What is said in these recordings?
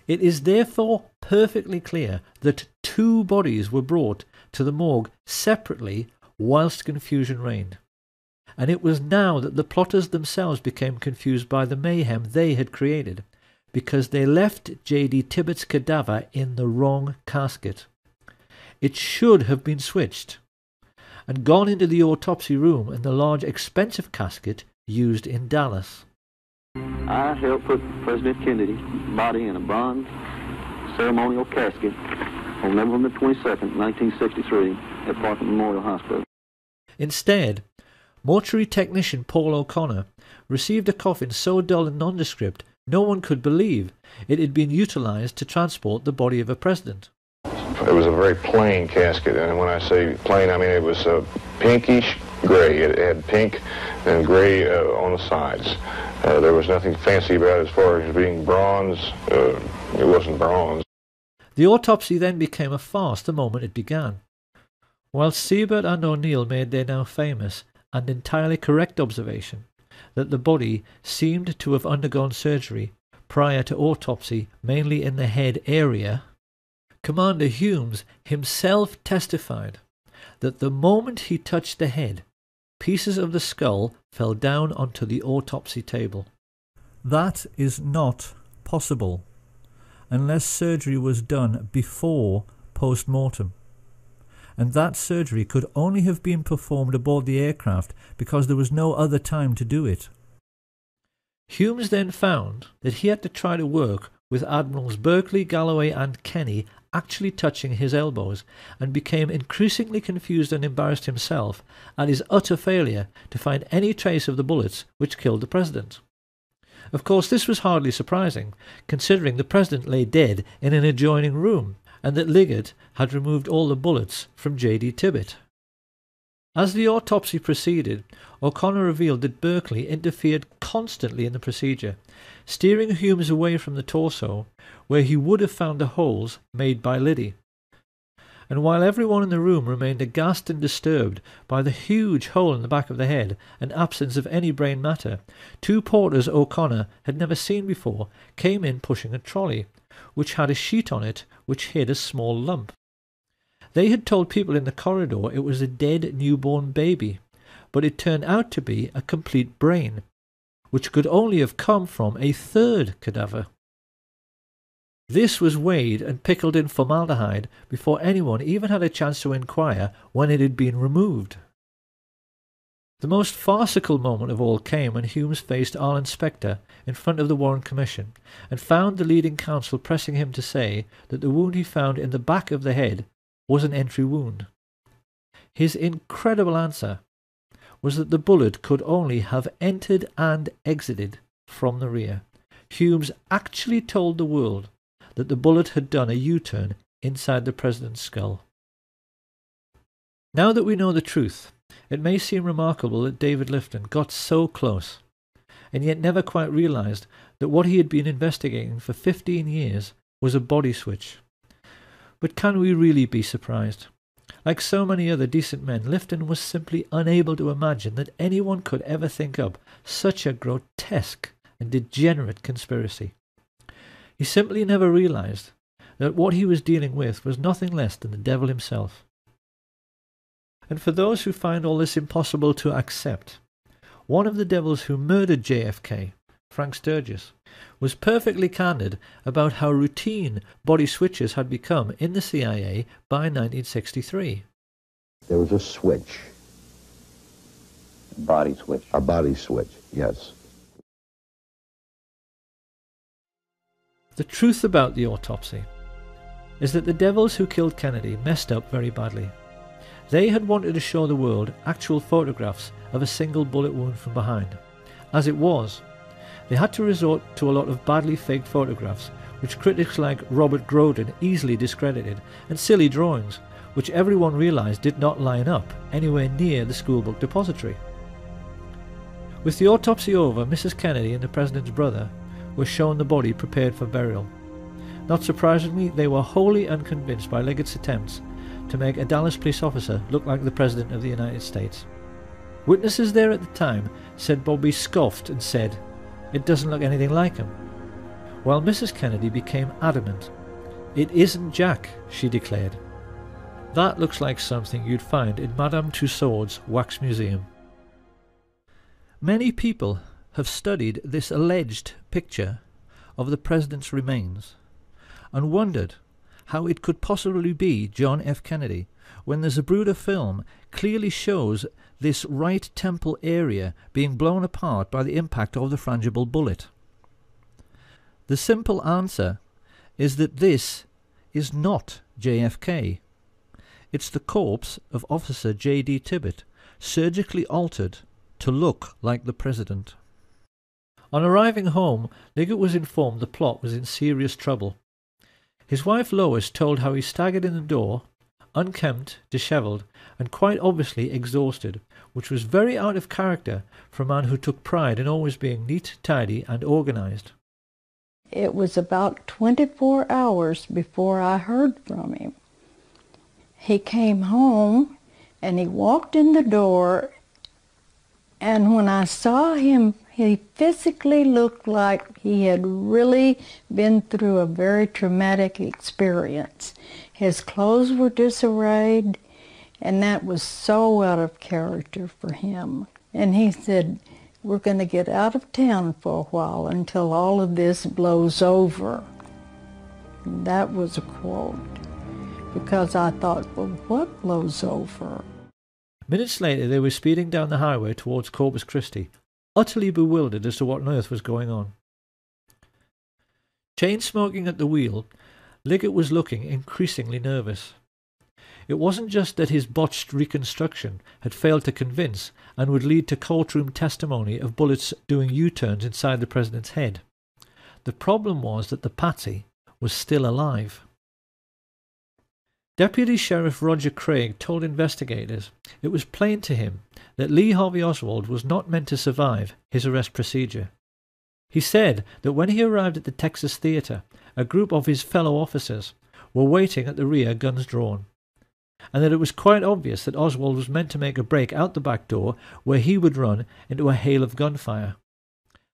It is therefore perfectly clear that two bodies were brought to the morgue separately whilst confusion reigned. And it was now that the plotters themselves became confused by the mayhem they had created, because they left J.D. Tibbitt's cadaver in the wrong casket. It should have been switched and gone into the autopsy room in the large expensive casket used in Dallas. I helped put President Kennedy's body in a bronze ceremonial casket on November 22nd, 1963 at Parkland Memorial Hospital. Instead, mortuary technician Paul O'Connor received a coffin so dull and nondescript no one could believe it had been utilized to transport the body of a president. It was a very plain casket, and when I say plain, I mean it was pinkish gray. It had pink and gray on the sides. There was nothing fancy about it as far as being bronze. It wasn't bronze. The autopsy then became a farce the moment it began. While Siebert and O'Neill made their now famous and entirely correct observation that the body seemed to have undergone surgery prior to autopsy mainly in the head area, Commander Humes himself testified that the moment he touched the head, pieces of the skull fell down onto the autopsy table. That is not possible unless surgery was done before post-mortem, and that surgery could only have been performed aboard the aircraft because there was no other time to do it. Humes then found that he had to try to work with Admirals Berkeley, Galloway and Kenny actually touching his elbows, and became increasingly confused and embarrassed himself at his utter failure to find any trace of the bullets which killed the president. Of course, this was hardly surprising, considering the president lay dead in an adjoining room, and that Liggett had removed all the bullets from J.D. Tibbett. As the autopsy proceeded, O'Connor revealed that Berkeley interfered constantly in the procedure, steering Humes away from the torso, where he would have found the holes made by Liddy. And while everyone in the room remained aghast and disturbed by the huge hole in the back of the head and absence of any brain matter, two porters O'Connor had never seen before came in pushing a trolley, which had a sheet on it which hid a small lump. They had told people in the corridor it was a dead newborn baby, but it turned out to be a complete brain, which could only have come from a third cadaver. This was weighed and pickled in formaldehyde before anyone even had a chance to inquire when it had been removed. The most farcical moment of all came when Humes faced Arlen Specter in front of the Warren Commission and found the leading counsel pressing him to say that the wound he found in the back of the head was an entry wound. His incredible answer was that the bullet could only have entered and exited from the rear. Humes actually told the world that the bullet had done a U-turn inside the president's skull. Now that we know the truth, it may seem remarkable that David Lifton got so close, and yet never quite realized that what he had been investigating for 15 years was a body switch. But can we really be surprised? Like so many other decent men, Lifton was simply unable to imagine that anyone could ever think up such a grotesque and degenerate conspiracy. He simply never realized that what he was dealing with was nothing less than the devil himself. And for those who find all this impossible to accept, one of the devils who murdered JFK, Frank Sturgis, was perfectly candid about how routine body switches had become in the CIA by 1963. There was a switch. Body switch. A body switch, yes. The truth about the autopsy is that the devils who killed Kennedy messed up very badly. They had wanted to show the world actual photographs of a single bullet wound from behind. As it was, they had to resort to a lot of badly faked photographs, which critics like Robert Groden easily discredited, and silly drawings, which everyone realized did not line up anywhere near the schoolbook depository. With the autopsy over, Mrs. Kennedy and the President's brother were shown the body prepared for burial. Not surprisingly, they were wholly unconvinced by Liggett's attempts to make a Dallas police officer look like the President of the United States. Witnesses there at the time said Bobby scoffed and said, "It doesn't look anything like him," while Mrs. Kennedy became adamant. "It isn't Jack," she declared. "That looks like something you'd find in Madame Tussauds wax museum." Many people have studied this alleged picture of the president's remains and wondered how it could possibly be John F. Kennedy when the Zapruder film clearly shows this right temple area being blown apart by the impact of the frangible bullet. The simple answer is that this is not JFK. It's the corpse of Officer J.D. Tibbet, surgically altered to look like the president. On arriving home, Liggett was informed the plot was in serious trouble. His wife Lois told how he staggered in the door, unkempt, dishevelled, and quite obviously exhausted, which was very out of character for a man who took pride in always being neat, tidy, and organised. It was about 24 hours before I heard from him. He came home and he walked in the door, and when I saw him, he physically looked like he had really been through a very traumatic experience. His clothes were disarrayed, and that was so out of character for him. And he said, "We're going to get out of town for a while until all of this blows over." And that was a quote, because I thought, well, what blows over? Minutes later, they were speeding down the highway towards Corpus Christi, utterly bewildered as to what on earth was going on. Chain-smoking at the wheel, Liggett was looking increasingly nervous. It wasn't just that his botched reconstruction had failed to convince and would lead to courtroom testimony of bullets doing U-turns inside the president's head. The problem was that the patsy was still alive. Deputy Sheriff Roger Craig told investigators it was plain to him that Lee Harvey Oswald was not meant to survive his arrest procedure. He said that when he arrived at the Texas Theater, a group of his fellow officers were waiting at the rear, guns drawn, and that it was quite obvious that Oswald was meant to make a break out the back door where he would run into a hail of gunfire.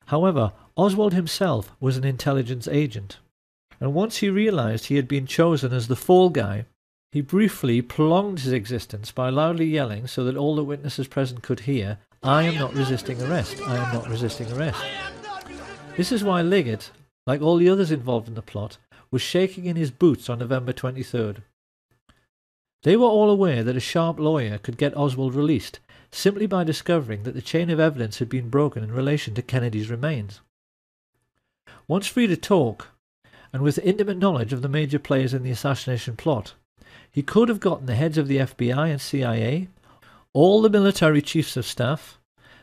However, Oswald himself was an intelligence agent, and once he realized he had been chosen as the fall guy, he briefly prolonged his existence by loudly yelling so that all the witnesses present could hear, "I am not resisting arrest. I am not resisting arrest." This is why Liggett, like all the others involved in the plot, was shaking in his boots on November 23rd. They were all aware that a sharp lawyer could get Oswald released simply by discovering that the chain of evidence had been broken in relation to Kennedy's remains. Once free to talk, and with intimate knowledge of the major players in the assassination plot, he could have gotten the heads of the FBI and CIA, all the military chiefs of staff,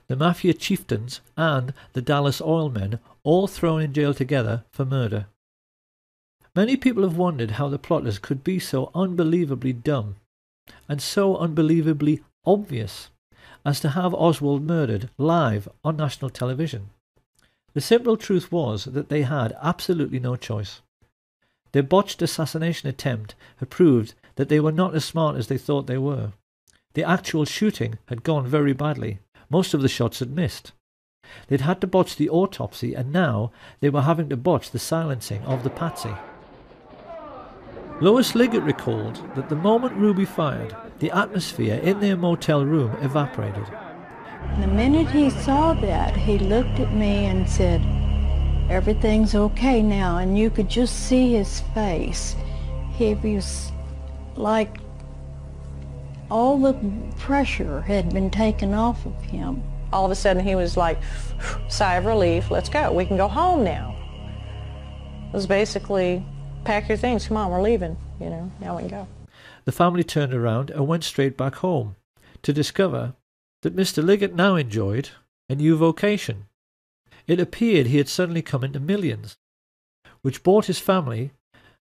the mafia chieftains, and the Dallas oil men all thrown in jail together for murder. Many people have wondered how the plotters could be so unbelievably dumb and so unbelievably obvious as to have Oswald murdered live on national television. The simple truth was that they had absolutely no choice. Their botched assassination attempt had proved that they were not as smart as they thought they were. The actual shooting had gone very badly. Most of the shots had missed. They'd had to botch the autopsy, and now they were having to botch the silencing of the patsy. Lois Liggett recalled that the moment Ruby fired, the atmosphere in their motel room evaporated. The minute he saw that, he looked at me and said, "Everything's okay now," and you could just see his face. He was like all the pressure had been taken off of him. All of a sudden he was like, sigh of relief, let's go, we can go home now. It was basically, pack your things, come on, we're leaving, now we can go. The family turned around and went straight back home to discover that Mr. Liggett now enjoyed a new vocation. It appeared he had suddenly come into millions, which bought his family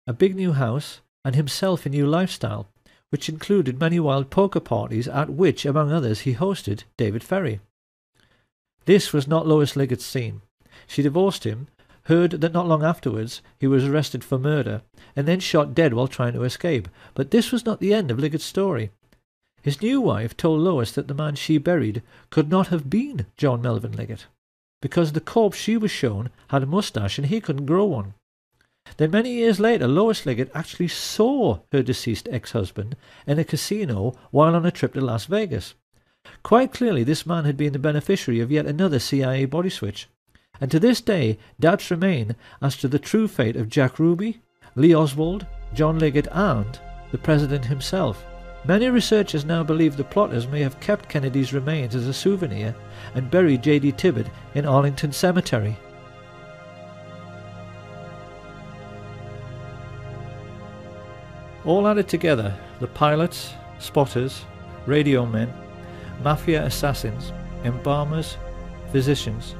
a big new house and himself a new lifestyle, which included many wild poker parties at which, among others, he hosted David Ferrie. This was not Lois Liggett's scene. She divorced him, heard that not long afterwards he was arrested for murder, and then shot dead while trying to escape. But this was not the end of Liggett's story. His new wife told Lois that the man she buried could not have been John Melvin Liggett. because the corpse she was shown had a moustache and he couldn't grow one. Then many years later, Lois Liggett actually saw her deceased ex-husband in a casino while on a trip to Las Vegas. Quite clearly, this man had been the beneficiary of yet another CIA body switch. And to this day, doubts remain as to the true fate of Jack Ruby, Lee Oswald, John Liggett, and the President himself. Many researchers now believe the plotters may have kept Kennedy's remains as a souvenir and buried J.D. Tibbett in Arlington Cemetery. All added together, the pilots, spotters, radio men, mafia assassins, embalmers, physicians,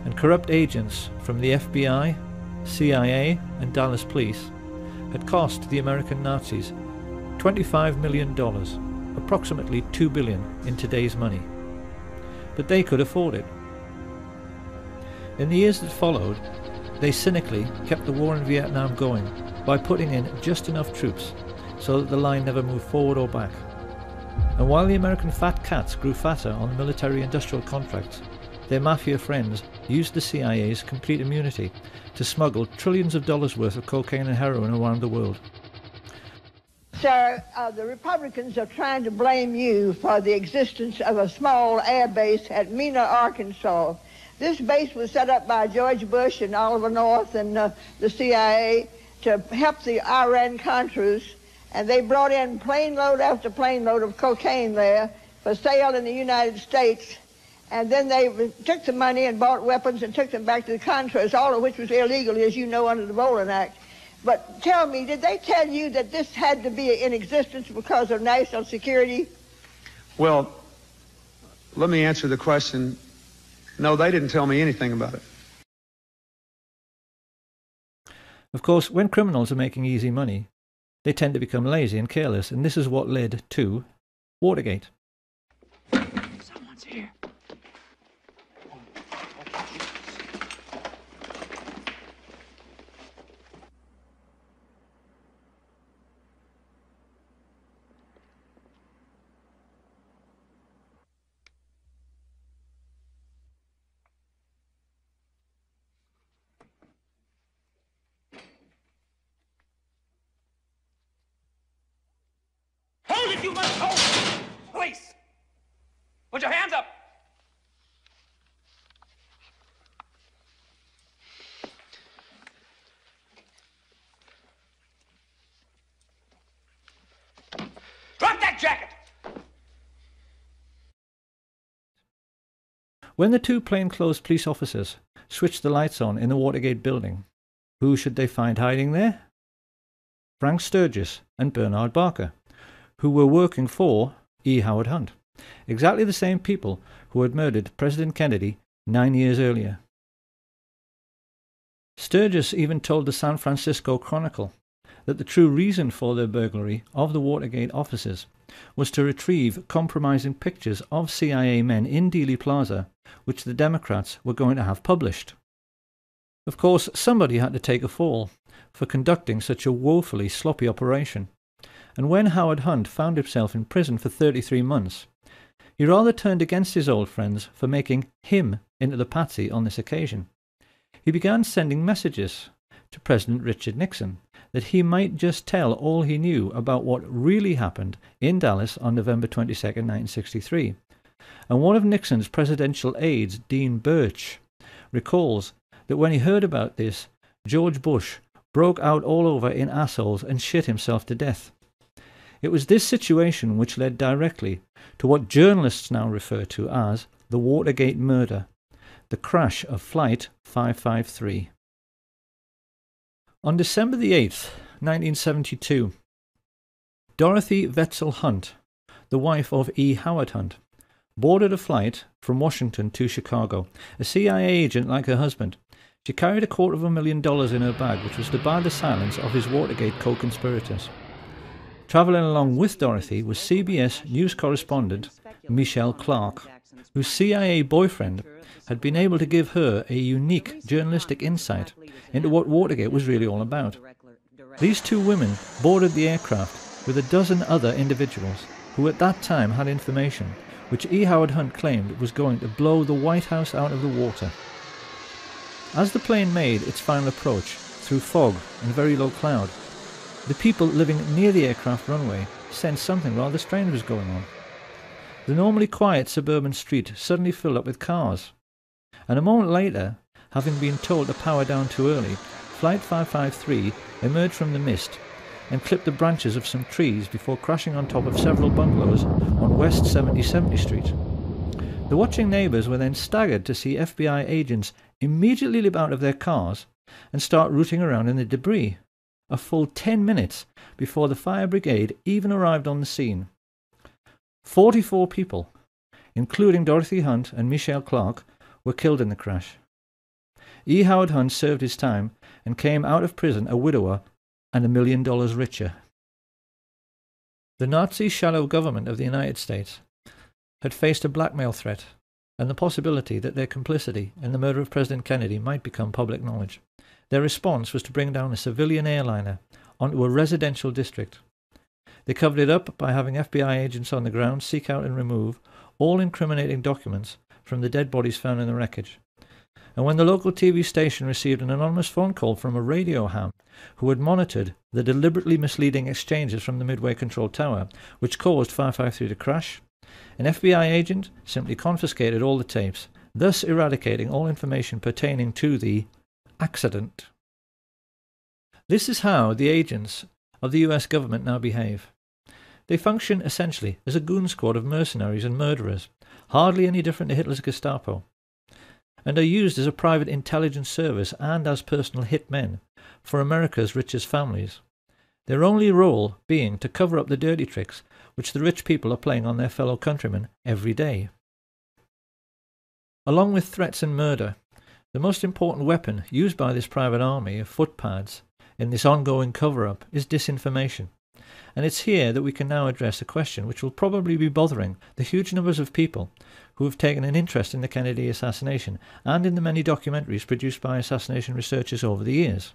and corrupt agents from the FBI, CIA, and Dallas Police had cost the American Nazis $25 million, approximately $2 billion in today's money. But they could afford it. In the years that followed, they cynically kept the war in Vietnam going by putting in just enough troops so that the line never moved forward or back. And while the American fat cats grew fatter on military-industrial contracts, their mafia friends used the CIA's complete immunity to smuggle trillions of dollars worth of cocaine and heroin around the world. Sir, the Republicans are trying to blame you for the existence of a small air base at Mena, Arkansas. This base was set up by George Bush and Oliver North and the CIA to help the Iran-Contras, and they brought in plane load after plane load of cocaine there for sale in the United States. And then they took the money and bought weapons and took them back to the Contras, all of which was illegal, as you know, under the Boland Act. But tell me, did they tell you that this had to be in existence because of national security? Well, let me answer the question. No, they didn't tell me anything about it. Of course, when criminals are making easy money, they tend to become lazy and careless, and this is what led to Watergate. Someone's here. You must hold! Police! Put your hands up! Drop that jacket! When the two plainclothes police officers switched the lights on in the Watergate building, who should they find hiding there? Frank Sturgis and Bernard Barker, who were working for E. Howard Hunt, exactly the same people who had murdered President Kennedy 9 years earlier. Sturgis even told the San Francisco Chronicle that the true reason for their burglary of the Watergate offices was to retrieve compromising pictures of CIA men in Dealey Plaza, which the Democrats were going to have published. Of course, somebody had to take a fall for conducting such a woefully sloppy operation. And when Howard Hunt found himself in prison for 33 months, he rather turned against his old friends for making him into the patsy on this occasion. He began sending messages to President Richard Nixon that he might just tell all he knew about what really happened in Dallas on November 22, 1963. And one of Nixon's presidential aides, Dean Birch, recalls that when he heard about this, George Bush broke out all over in assholes and shit himself to death. It was this situation which led directly to what journalists now refer to as the Watergate murder, the crash of Flight 553. On December the 8th, 1972, Dorothy Wetzel Hunt, the wife of E. Howard Hunt, boarded a flight from Washington to Chicago. A CIA agent like her husband, she carried $250,000 in her bag, which was to buy the silence of his Watergate co-conspirators. Travelling along with Dorothy was CBS news correspondent Michelle Clark, whose CIA boyfriend had been able to give her a unique journalistic insight into what Watergate was really all about. These two women boarded the aircraft with a dozen other individuals who at that time had information which E. Howard Hunt claimed was going to blow the White House out of the water. As the plane made its final approach through fog and very low cloud, the people living near the aircraft runway sensed something rather strange was going on. The normally quiet suburban street suddenly filled up with cars, and a moment later, having been told to power down too early, Flight 553 emerged from the mist and clipped the branches of some trees before crashing on top of several bungalows on West 70th Street. The watching neighbours were then staggered to see FBI agents immediately leap out of their cars and start rooting around in the debris, a full 10 minutes before the fire brigade even arrived on the scene. 44 people, including Dorothy Hunt and Michelle Clark, were killed in the crash. E. Howard Hunt served his time and came out of prison a widower and $1 million richer. The Nazi shadow government of the United States had faced a blackmail threat and the possibility that their complicity in the murder of President Kennedy might become public knowledge. Their response was to bring down a civilian airliner onto a residential district. They covered it up by having FBI agents on the ground seek out and remove all incriminating documents from the dead bodies found in the wreckage. And when the local TV station received an anonymous phone call from a radio ham who had monitored the deliberately misleading exchanges from the Midway Control Tower, which caused 553 to crash, an FBI agent simply confiscated all the tapes, thus eradicating all information pertaining to the accident. This is how the agents of the US government now behave. They function essentially as a goon squad of mercenaries and murderers, hardly any different to Hitler's Gestapo, and are used as a private intelligence service and as personal hitmen for America's richest families, their only role being to cover up the dirty tricks which the rich people are playing on their fellow countrymen every day. Along with threats and murder, the most important weapon used by this private army of footpads in this ongoing cover-up is disinformation. And it's here that we can now address a question which will probably be bothering the huge numbers of people who have taken an interest in the Kennedy assassination and in the many documentaries produced by assassination researchers over the years.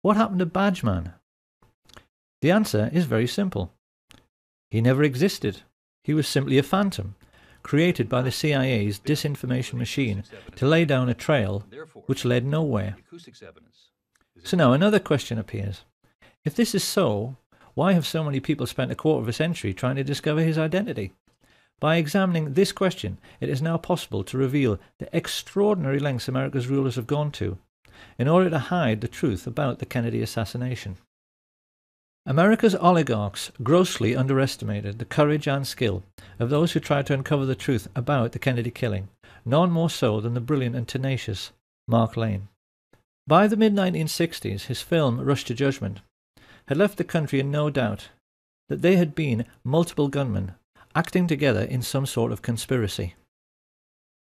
What happened to Badgeman? The answer is very simple. He never existed. He was simply a phantom, created by the CIA's disinformation machine to lay down a trail which led nowhere. So now another question appears. If this is so, why have so many people spent a quarter of a century trying to discover his identity? By examining this question, it is now possible to reveal the extraordinary lengths America's rulers have gone to in order to hide the truth about the Kennedy assassination. America's oligarchs grossly underestimated the courage and skill of those who tried to uncover the truth about the Kennedy killing, none more so than the brilliant and tenacious Mark Lane. By the mid-1960s, his film Rush to Judgment had left the country in no doubt that they had been multiple gunmen acting together in some sort of conspiracy.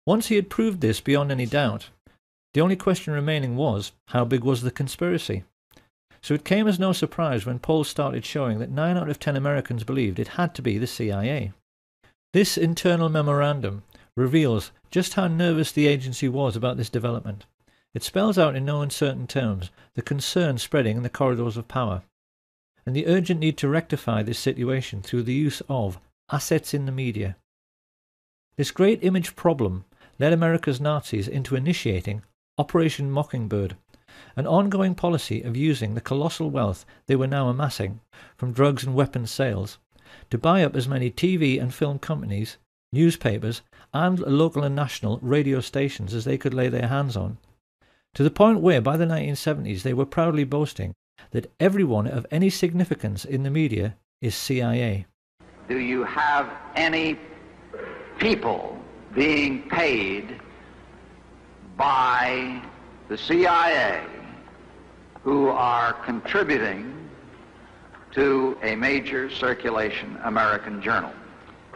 Once he had proved this beyond any doubt, the only question remaining was, how big was the conspiracy? So it came as no surprise when polls started showing that 9 out of 10 Americans believed it had to be the CIA. This internal memorandum reveals just how nervous the agency was about this development. It spells out in no uncertain terms the concern spreading in the corridors of power, and the urgent need to rectify this situation through the use of assets in the media. This great image problem led America's Nazis into initiating Operation Mockingbird, an ongoing policy of using the colossal wealth they were now amassing from drugs and weapons sales to buy up as many TV and film companies, newspapers, and local and national radio stations as they could lay their hands on, to the point where by the 1970s they were proudly boasting that everyone of any significance in the media is CIA. Do you have any people being paid by the CIA who are contributing to a major circulation American journal?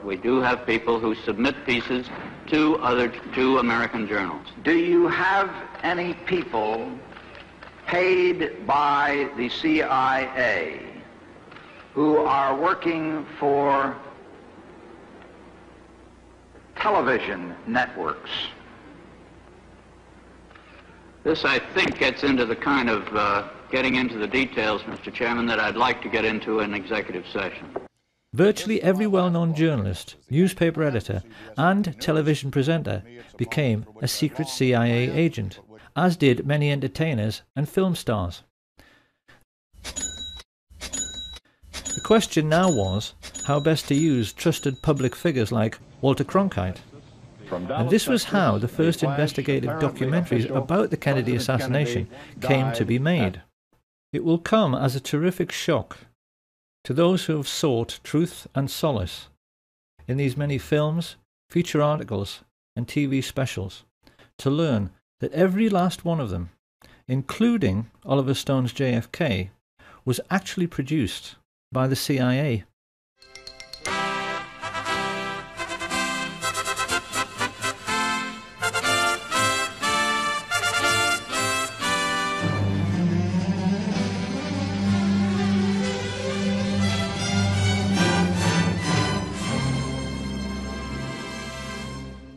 We do have people who submit pieces to American journals. Do you have any people paid by the CIA who are working for television networks? This, I think, gets into the kind of getting into the details, Mr. Chairman, that I'd like to get into in executive session. Virtually every well-known journalist, newspaper editor, and television presenter became a secret CIA agent, as did many entertainers and film stars. The question now was how best to use trusted public figures like Walter Cronkite. And this was how the first investigative documentaries about the Kennedy assassination came to be made. It will come as a terrific shock to those who have sought truth and solace in these many films, feature articles, and TV specials, to learn that every last one of them, including Oliver Stone's JFK, was actually produced by the CIA.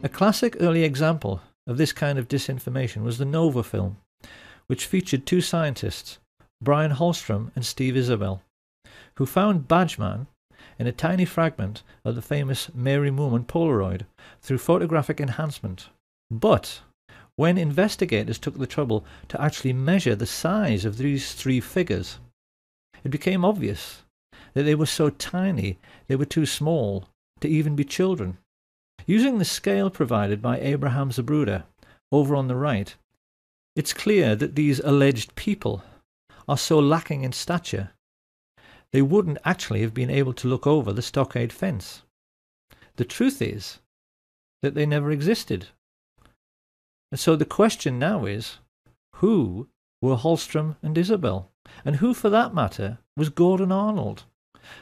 A classic early example of this kind of disinformation was the Nova film, which featured two scientists, Brian Holstrom and Steve Isabel, who found Badgeman in a tiny fragment of the famous Mary Moorman Polaroid through photographic enhancement. But when investigators took the trouble to actually measure the size of these three figures, it became obvious that they were so tiny they were too small to even be children. Using the scale provided by Abraham Zapruder over on the right, it's clear that these alleged people are so lacking in stature they wouldn't actually have been able to look over the stockade fence. The truth is that they never existed. And so the question now is, who were Holstrom and Isabel? And who, for that matter, was Gordon Arnold,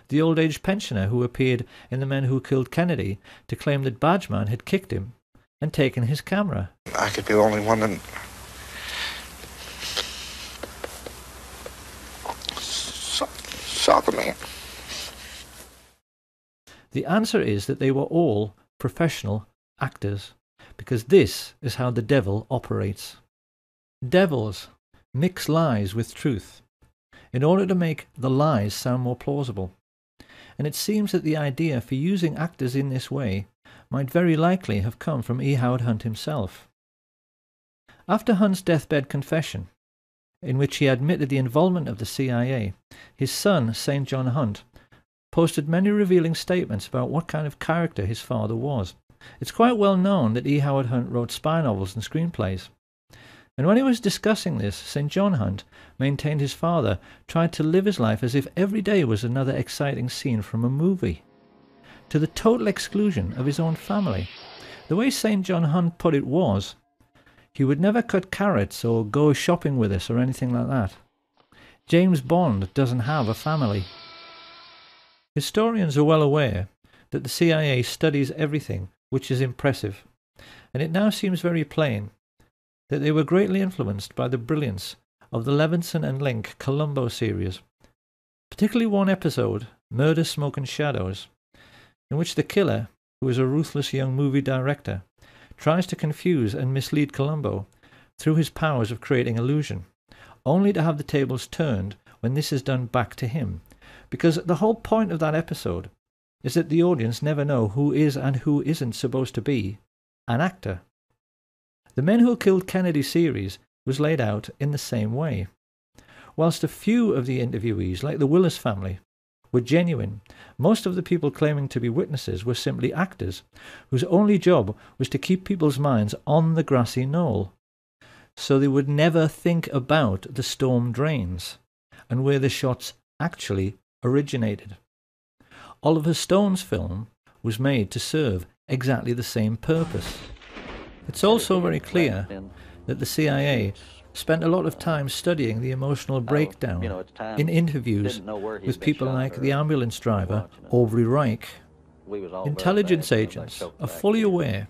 the old-age pensioner who appeared in The Men Who Killed Kennedy to claim that Badgeman had kicked him and taken his camera? I could be the only one that saw the man. The answer is that they were all professional actors, because this is how the devil operates. Devils mix lies with truth in order to make the lies sound more plausible. And it seems that the idea for using actors in this way might very likely have come from E. Howard Hunt himself. After Hunt's deathbed confession, in which he admitted the involvement of the CIA, his son, St. John Hunt, posted many revealing statements about what kind of character his father was. It's quite well known that E. Howard Hunt wrote spy novels and screenplays. And when he was discussing this, St. John Hunt maintained his father tried to live his life as if every day was another exciting scene from a movie, to the total exclusion of his own family. The way St. John Hunt put it was, he would never cut carrots or go shopping with us or anything like that. James Bond doesn't have a family. Historians are well aware that the CIA studies everything which is impressive, and it now seems very plain that they were greatly influenced by the brilliance of the Levinson and Link Columbo series, particularly one episode, Murder, Smoke and Shadows, in which the killer, who is a ruthless young movie director, tries to confuse and mislead Columbo through his powers of creating illusion, only to have the tables turned when this is done back to him, because the whole point of that episode is that the audience never know who is and who isn't supposed to be an actor. The Men Who Killed Kennedy series was laid out in the same way. Whilst a few of the interviewees, like the Willis family, were genuine, most of the people claiming to be witnesses were simply actors, whose only job was to keep people's minds on the grassy knoll, so they would never think about the storm drains and where the shots actually originated. Oliver Stone's film was made to serve exactly the same purpose. It's also very clear that the CIA spent a lot of time studying the emotional breakdown in interviews with people like the ambulance driver, Aubrey Reich. Intelligence agents are fully aware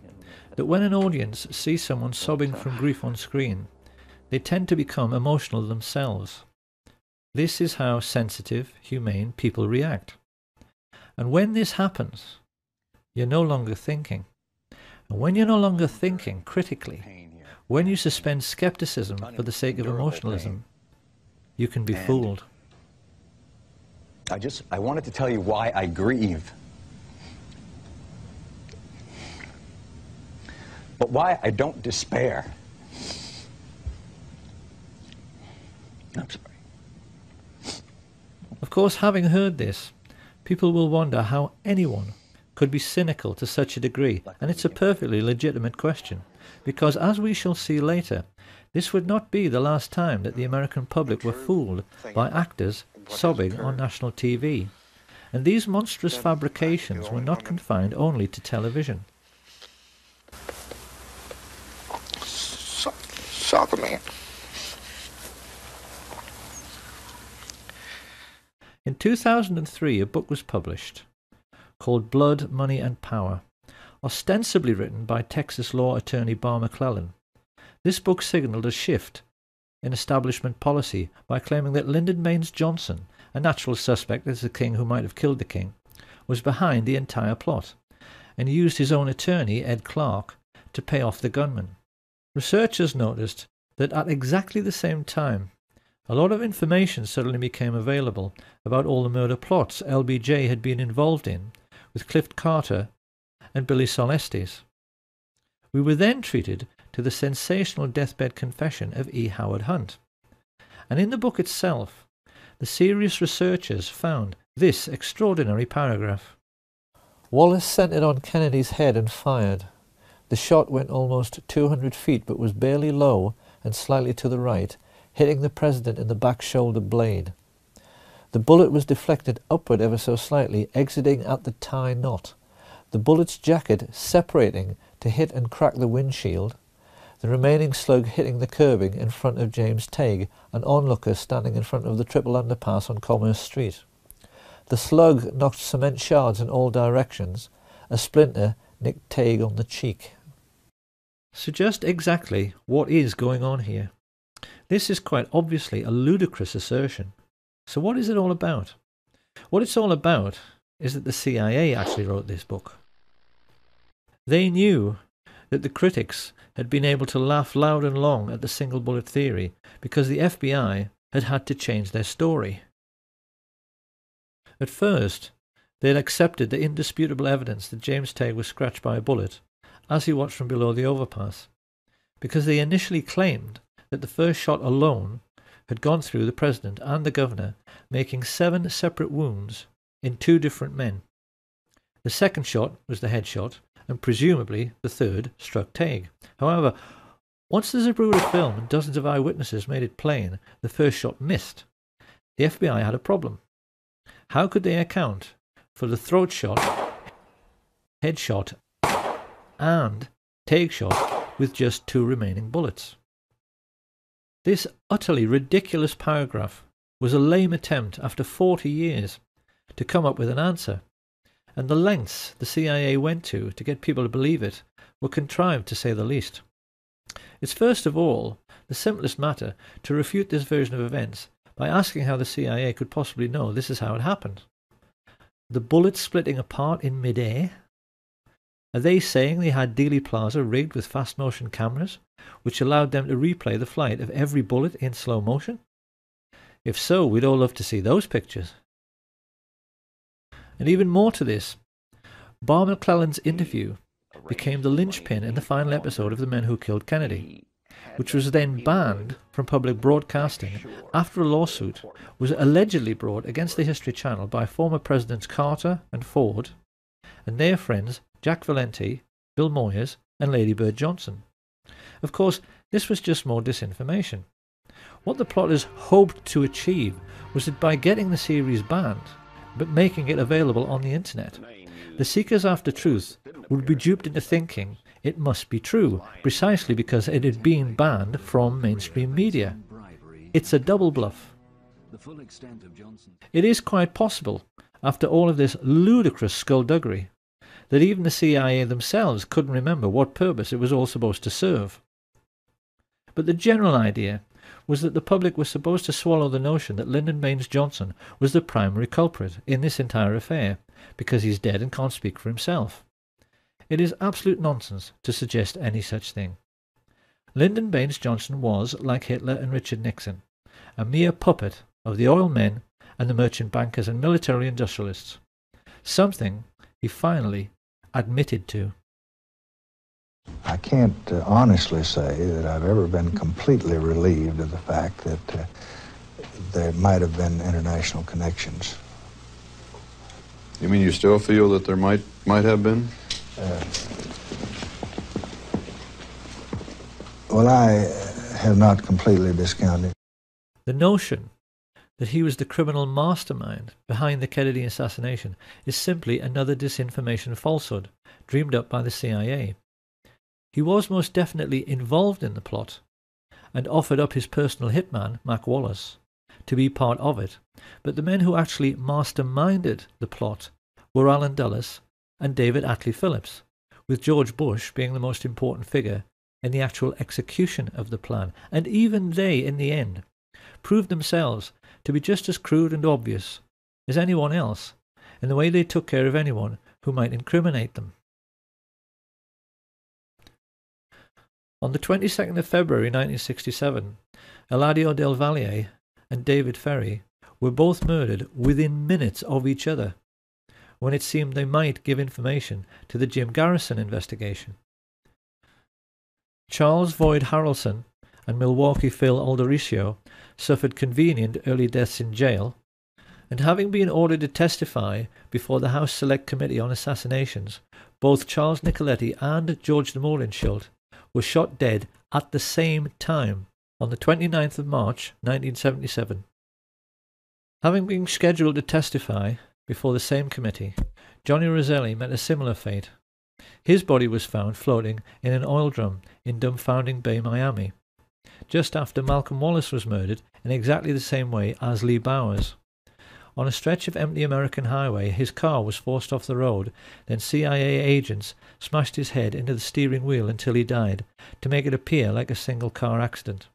that when an audience sees someone sobbing from grief on screen, they tend to become emotional themselves. This is how sensitive, humane people react. And when this happens, you're no longer thinking. And when you're no longer thinking critically, when you suspend skepticism for the sake of emotionalism, you can be fooled. I wanted to tell you why I grieve. But why I don't despair. I'm sorry. Of course, having heard this, people will wonder how anyone could be cynical to such a degree, and it's a perfectly legitimate question, because as we shall see later, this would not be the last time that the American public were fooled by actors sobbing on national TV. And these monstrous fabrications were not confined only to television. Soccer man. In 2003, a book was published called Blood, Money and Power, ostensibly written by Texas law attorney Barr McClellan. This book signalled a shift in establishment policy by claiming that Lyndon Baines Johnson, a natural suspect as the king who might have killed the king, was behind the entire plot, and used his own attorney, Ed Clark, to pay off the gunman. Researchers noticed that at exactly the same time, a lot of information suddenly became available about all the murder plots LBJ had been involved in with Cliff Carter and Billy Solestes. We were then treated to the sensational deathbed confession of E. Howard Hunt. And in the book itself, the serious researchers found this extraordinary paragraph. Wallace centered on Kennedy's head and fired. The shot went almost 200 feet but was barely low and slightly to the right, hitting the president in the back shoulder blade. The bullet was deflected upward ever so slightly, exiting at the tie knot, the bullet's jacket separating to hit and crack the windshield, the remaining slug hitting the curbing in front of James Tague, an onlooker standing in front of the triple underpass on Commerce Street. The slug knocked cement shards in all directions. A splinter nicked Tague on the cheek. So just exactly what is going on here? This is quite obviously a ludicrous assertion. So what is it all about? What it's all about is that the CIA actually wrote this book. They knew that the critics had been able to laugh loud and long at the single bullet theory because the FBI had had to change their story. At first, they had accepted the indisputable evidence that James Tague was scratched by a bullet as he watched from below the overpass, because they initially claimed that the first shot alone had gone through the president and the governor, making 7 separate wounds in 2 different men. The second shot was the headshot, and presumably the third struck Tague. However, once the Zapruder film and dozens of eyewitnesses made it plain the first shot missed, the FBI had a problem. How could they account for the throat shot, headshot, and Tague shot with just 2 remaining bullets? This utterly ridiculous paragraph was a lame attempt after 40 years to come up with an answer, and the lengths the CIA went to get people to believe it were contrived to say the least. It's first of all the simplest matter to refute this version of events by asking how the CIA could possibly know this is how it happened. The bullets splitting apart in mid-air? Are they saying they had Dealey Plaza rigged with fast-motion cameras, which allowed them to replay the flight of every bullet in slow motion? If so, we'd all love to see those pictures. And even more to this, Barr McClellan's interview became the linchpin in the final episode of The Men Who Killed Kennedy, which was then banned from public broadcasting after a lawsuit was allegedly brought against the History Channel by former Presidents Carter and Ford and their friends Jack Valenti, Bill Moyers and Lady Bird Johnson. Of course, this was just more disinformation. What the plotters hoped to achieve was that by getting the series banned, but making it available on the internet, the seekers after truth would be duped into thinking it must be true, precisely because it had been banned from mainstream media. It's a double bluff. It is quite possible, after all of this ludicrous skullduggery, that even the CIA themselves couldn't remember what purpose it was all supposed to serve. But the general idea was that the public was supposed to swallow the notion that Lyndon Baines Johnson was the primary culprit in this entire affair, because he's dead and can't speak for himself. It is absolute nonsense to suggest any such thing. Lyndon Baines Johnson was, like Hitler and Richard Nixon, a mere puppet of the oil men and the merchant bankers and military industrialists. Something he finally admitted to. I can't honestly say that I've ever been completely relieved of the fact that there might have been international connections. You mean you still feel that there might have been? Well, I have not completely discounted. The notion that he was the criminal mastermind behind the Kennedy assassination is simply another disinformation falsehood dreamed up by the CIA. He was most definitely involved in the plot and offered up his personal hitman, Mac Wallace, to be part of it, but the men who actually masterminded the plot were Allen Dulles and David Atlee Phillips, with George Bush being the most important figure in the actual execution of the plan, and even they, in the end, proved themselves to be just as crude and obvious as anyone else in the way they took care of anyone who might incriminate them. On the 22nd of February 1967, Eladio Del Valle and David Ferrie were both murdered within minutes of each other, when it seemed they might give information to the Jim Garrison investigation. Charles Boyd Harrelson and Milwaukee Phil Aldericio suffered convenient early deaths in jail, and having been ordered to testify before the House Select Committee on Assassinations, both Charles Nicoletti and George de Mohrenschildt were shot dead at the same time on the 29th of March 1977. Having been scheduled to testify before the same committee, Johnny Roselli met a similar fate. His body was found floating in an oil drum in Dumbfounding Bay, Miami, just after Malcolm Wallace was murdered in exactly the same way as Lee Bowers. On a stretch of empty American highway, his car was forced off the road, then CIA agents smashed his head into the steering wheel until he died, to make it appear like a single-car accident.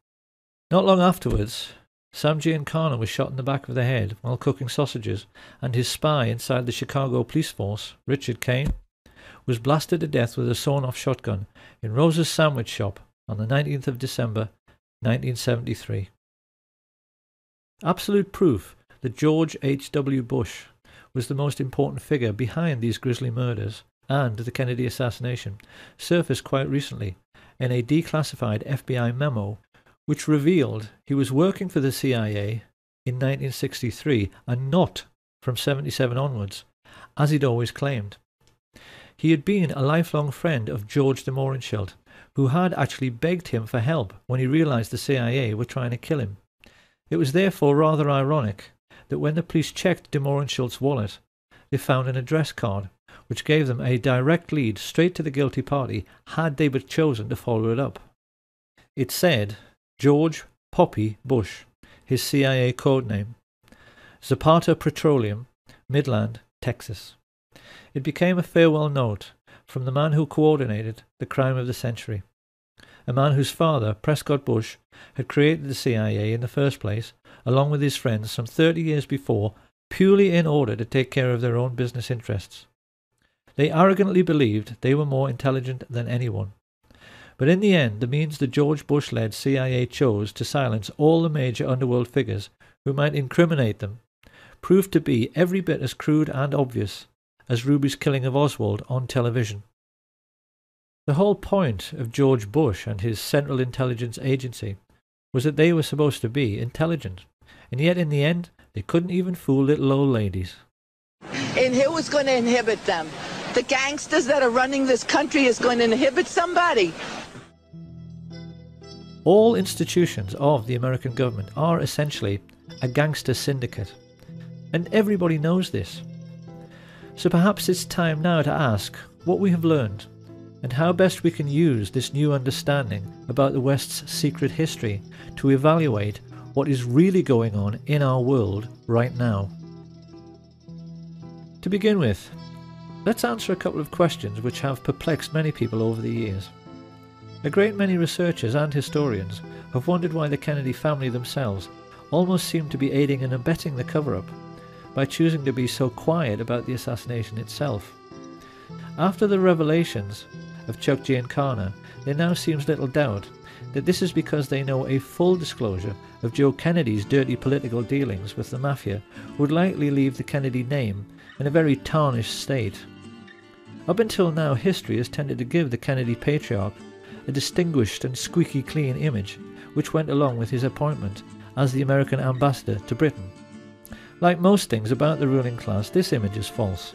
Not long afterwards, Sam Giancana was shot in the back of the head while cooking sausages, and his spy inside the Chicago police force, Richard Kane, was blasted to death with a sawn-off shotgun in Rose's Sandwich Shop on the 19th of December, 1973. Absolute proof that George H.W. Bush was the most important figure behind these grisly murders and the Kennedy assassination surfaced quite recently in a declassified FBI memo which revealed he was working for the CIA in 1963 and not from 77 onwards, as he'd always claimed. He had been a lifelong friend of George de Mohrenschildt, who had actually begged him for help when he realized the CIA were trying to kill him. It was therefore rather ironic that when the police checked de Mohrenschildt's wallet, they found an address card which gave them a direct lead straight to the guilty party had they but chosen to follow it up. It said George Poppy Bush, his CIA code name, Zapata Petroleum, Midland, Texas. It became a farewell note from the man who coordinated the crime of the century, a man whose father, Prescott Bush, had created the CIA in the first place, along with his friends some 30 years before, purely in order to take care of their own business interests. They arrogantly believed they were more intelligent than anyone. But in the end, the means the George Bush-led CIA chose to silence all the major underworld figures who might incriminate them proved to be every bit as crude and obvious as Ruby's killing of Oswald on television. The whole point of George Bush and his Central Intelligence Agency was that they were supposed to be intelligent, and yet in the end they couldn't even fool little old ladies. And who is going to inhibit them? The gangsters that are running this country is going to inhibit somebody. All institutions of the American government are essentially a gangster syndicate, and everybody knows this. So perhaps it's time now to ask what we have learned and how best we can use this new understanding about the West's secret history to evaluate what is really going on in our world right now. To begin with, let's answer a couple of questions which have perplexed many people over the years. A great many researchers and historians have wondered why the Kennedy family themselves almost seem to be aiding and abetting the cover-up by choosing to be so quiet about the assassination itself. After the revelations of Chuck Giancana, there now seems little doubt that this is because they know a full disclosure of Joe Kennedy's dirty political dealings with the mafia would likely leave the Kennedy name in a very tarnished state. Up until now, history has tended to give the Kennedy patriarch a distinguished and squeaky clean image which went along with his appointment as the American ambassador to Britain. Like most things about the ruling class, this image is false,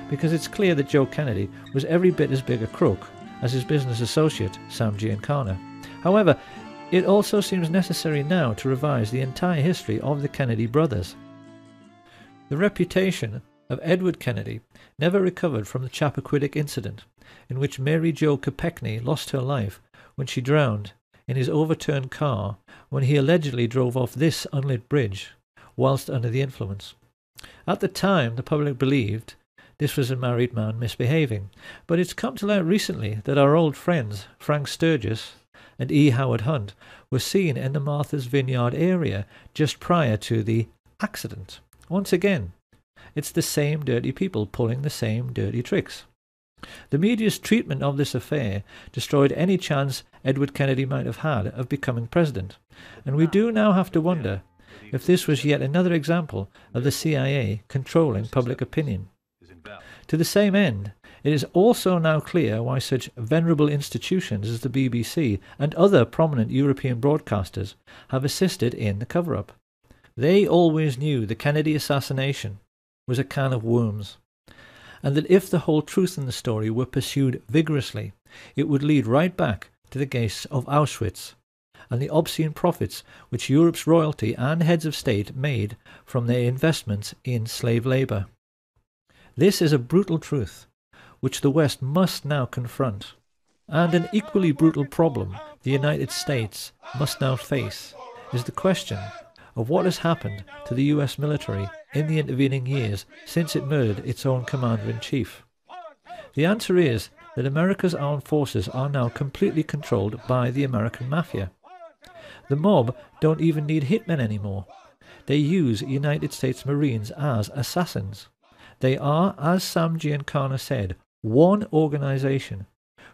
because it's clear that Joe Kennedy was every bit as big a crook as his business associate, Sam Giancana. However, it also seems necessary now to revise the entire history of the Kennedy brothers. The reputation of Edward Kennedy never recovered from the Chappaquiddick incident, in which Mary Jo Kopechne lost her life when she drowned in his overturned car when he allegedly drove off this unlit bridge whilst under the influence. At the time, the public believed this was a married man misbehaving, but it's come to light recently that our old friends Frank Sturgis and E. Howard Hunt were seen in the Martha's Vineyard area just prior to the accident. Once again, it's the same dirty people pulling the same dirty tricks. The media's treatment of this affair destroyed any chance Edward Kennedy might have had of becoming president, and we do now have to wonder if this was yet another example of the CIA controlling public opinion. To the same end, it is also now clear why such venerable institutions as the BBC and other prominent European broadcasters have assisted in the cover-up. They always knew the Kennedy assassination was a can of worms, and that if the whole truth in the story were pursued vigorously, it would lead right back to the gates of Auschwitz and the obscene profits which Europe's royalty and heads of state made from their investments in slave labour. This is a brutal truth which the West must now confront, and an equally brutal problem the United States must now face is the question of what has happened to the US military in the intervening years since it murdered its own commander-in-chief. The answer is that America's armed forces are now completely controlled by the American mafia. The mob don't even need hitmen anymore. They use United States Marines as assassins. They are, as Sam Giancana said, one organization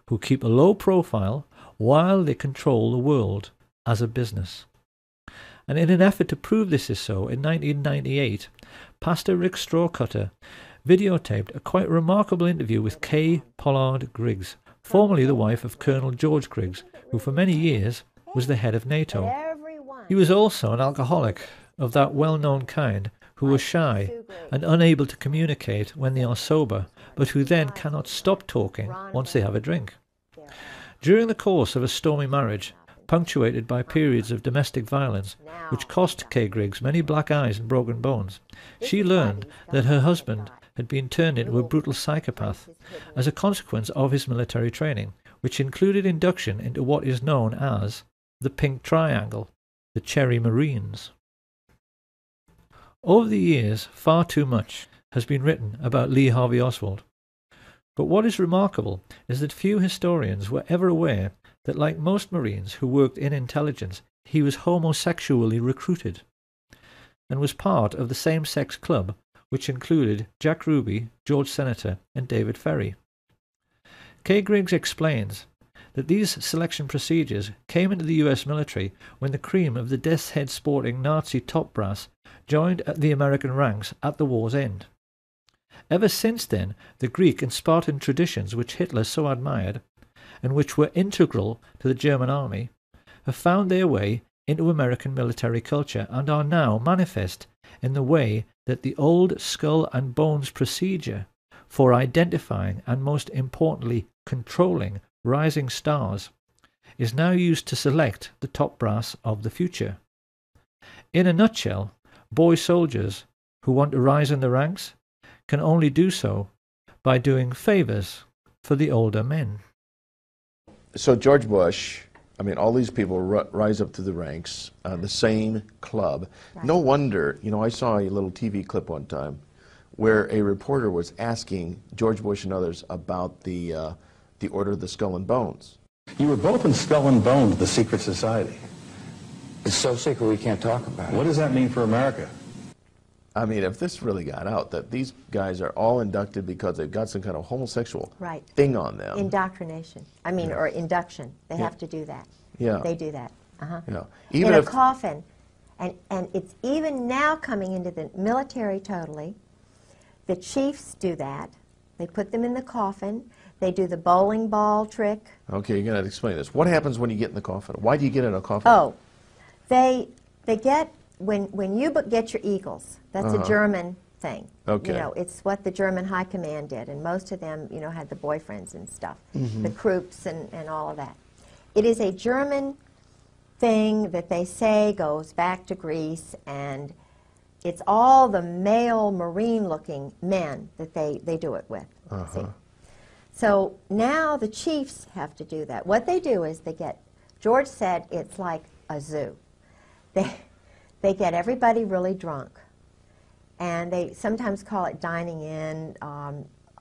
who keep a low profile while they control the world as a business. And in an effort to prove this is so, in 1998, Pastor Rick Strawcutter videotaped a quite remarkable interview with Kay Pollard Griggs, formerly the wife of Colonel George Griggs, who for many years was the head of NATO. He was also an alcoholic of that well-known kind who are shy and unable to communicate when they are sober, but who then cannot stop talking once they have a drink. During the course of a stormy marriage, punctuated by periods of domestic violence, which cost Kay Griggs many black eyes and broken bones, she learned that her husband had been turned into a brutal psychopath as a consequence of his military training, which included induction into what is known as the Pink Triangle, the Cherry Marines. Over the years, far too much has been written about Lee Harvey Oswald. But what is remarkable is that few historians were ever aware that, like most Marines who worked in intelligence, he was homosexually recruited and was part of the same-sex club which included Jack Ruby, George Senator, and David Ferrie. Kay Griggs explains that these selection procedures came into the US military when the cream of the death's head sporting Nazi top brass joined the American ranks at the war's end. Ever since then, the Greek and Spartan traditions which Hitler so admired, and which were integral to the German army, have found their way into American military culture and are now manifest in the way that the old skull and bones procedure for identifying and, most importantly, controlling rising stars is now used to select the top brass of the future. In a nutshell, boy soldiers who want to rise in the ranks can only do so by doing favors for the older men. So George Bush, I mean, all these people rise up to the ranks, the same club. Right. No wonder, you know, I saw a little TV clip one time where a reporter was asking George Bush and others about the Order of the Skull and Bones. You were both in Skull and Bones, the secret society. It's so secret we can't talk about it. What does that mean for America? I mean, if this really got out, that these guys are all inducted because they've got some kind of homosexual thing on them. Indoctrination. I mean, or induction. They have to do that. Yeah. They do that. Yeah. In Even a if coffin. And it's even now coming into the military totally. The chiefs do that. They put them in the coffin. They do the bowling ball trick. Okay, you're gonna explain this. What happens when you get in the coffin? Why do you get in a coffin? Oh, they get when you get your eagles. That's a German thing. Okay. You know, it's what the German High Command did, and most of them, you know, had the boyfriends and stuff, the Krupps and all of that. It is a German thing that they say goes back to Greece, and it's all the male Marine-looking men that they do it with. See? So now the chiefs have to do that. What they do is they get, George said it's like a zoo. They get everybody really drunk, and they sometimes call it dining in.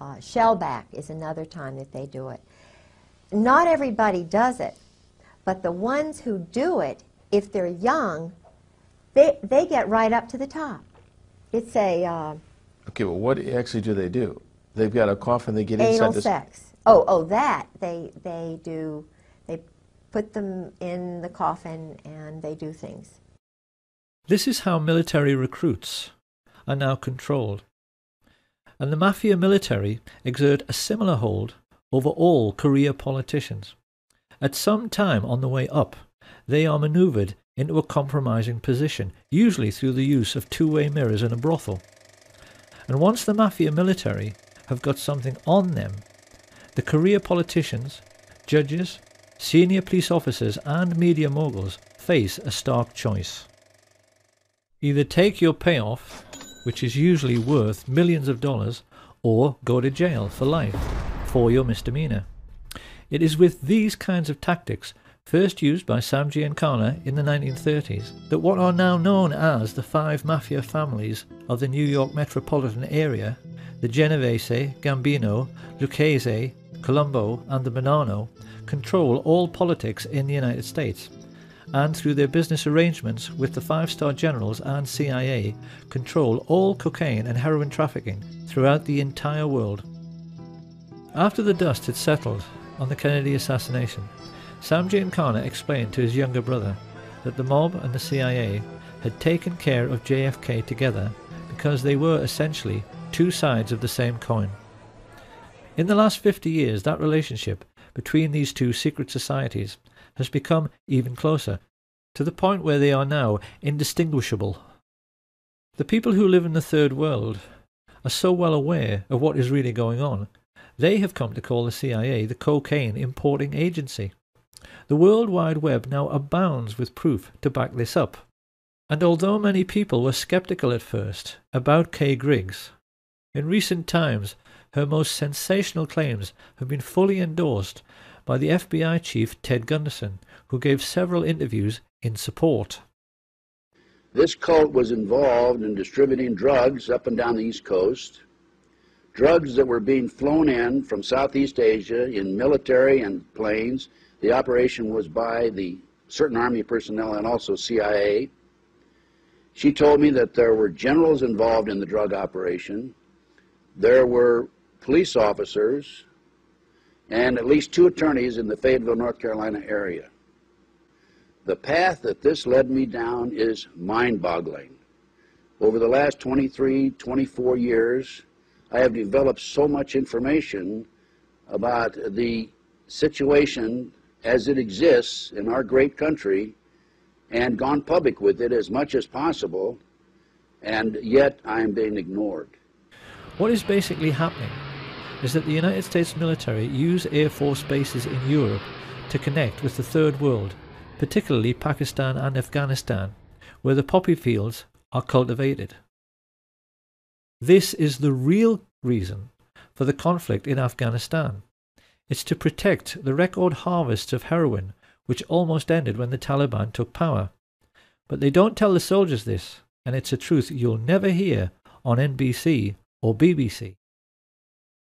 Shellback is another time that they do it. Not everybody does it, but the ones who do it, if they're young, they get right up to the top. It's a Okay, well, what actually do they do? They've got a coffin. They get inside anal this. sex. Oh, that they do. They put them in the coffin and they do things. This is how military recruits are now controlled. And the mafia military exert a similar hold over all career politicians. At some time on the way up, they are manoeuvred into a compromising position, usually through the use of two-way mirrors in a brothel. And once the mafia military have got something on them, the career politicians, judges, senior police officers and media moguls face a stark choice. Either take your payoff, which is usually worth millions of dollars, or go to jail for life for your misdemeanor. It is with these kinds of tactics, first used by Sam Giancana in the 1930s, that what are now known as the 5 mafia families of the New York metropolitan area, the Genovese, Gambino, Lucchese, Colombo and the Bonanno, control all politics in the United States, and through their business arrangements with the 5-star generals and CIA, control all cocaine and heroin trafficking throughout the entire world. After the dust had settled on the Kennedy assassination, Sam Giancana explained to his younger brother that the mob and the CIA had taken care of JFK together because they were essentially two sides of the same coin. In the last 50 years, that relationship between these two secret societies has become even closer, to the point where they are now indistinguishable. The people who live in the third world are so well aware of what is really going on, they have come to call the CIA the cocaine importing agency. The World Wide Web now abounds with proof to back this up. And although many people were skeptical at first about Kay Griggs, in recent times her most sensational claims have been fully endorsed by the FBI chief Ted Gunderson, who gave several interviews in support. This cult was involved in distributing drugs up and down the East Coast, drugs that were being flown in from Southeast Asia in military and planes. The operation was by the certain Army personnel and also CIA. She told me that there were generals involved in the drug operation. There were police officers and at least 2 attorneys in the Fayetteville, North Carolina area. The path that this led me down is mind-boggling. Over the last 23, 24 years, I have developed so much information about the situation as it exists in our great country and gone public with it as much as possible, and yet I am being ignored. What is basically happening is that the United States military use Air Force bases in Europe to connect with the third world, particularly Pakistan and Afghanistan, where the poppy fields are cultivated. This is the real reason for the conflict in Afghanistan. It's to protect the record harvests of heroin which almost ended when the Taliban took power. But they don't tell the soldiers this, and it's a truth you'll never hear on NBC or BBC.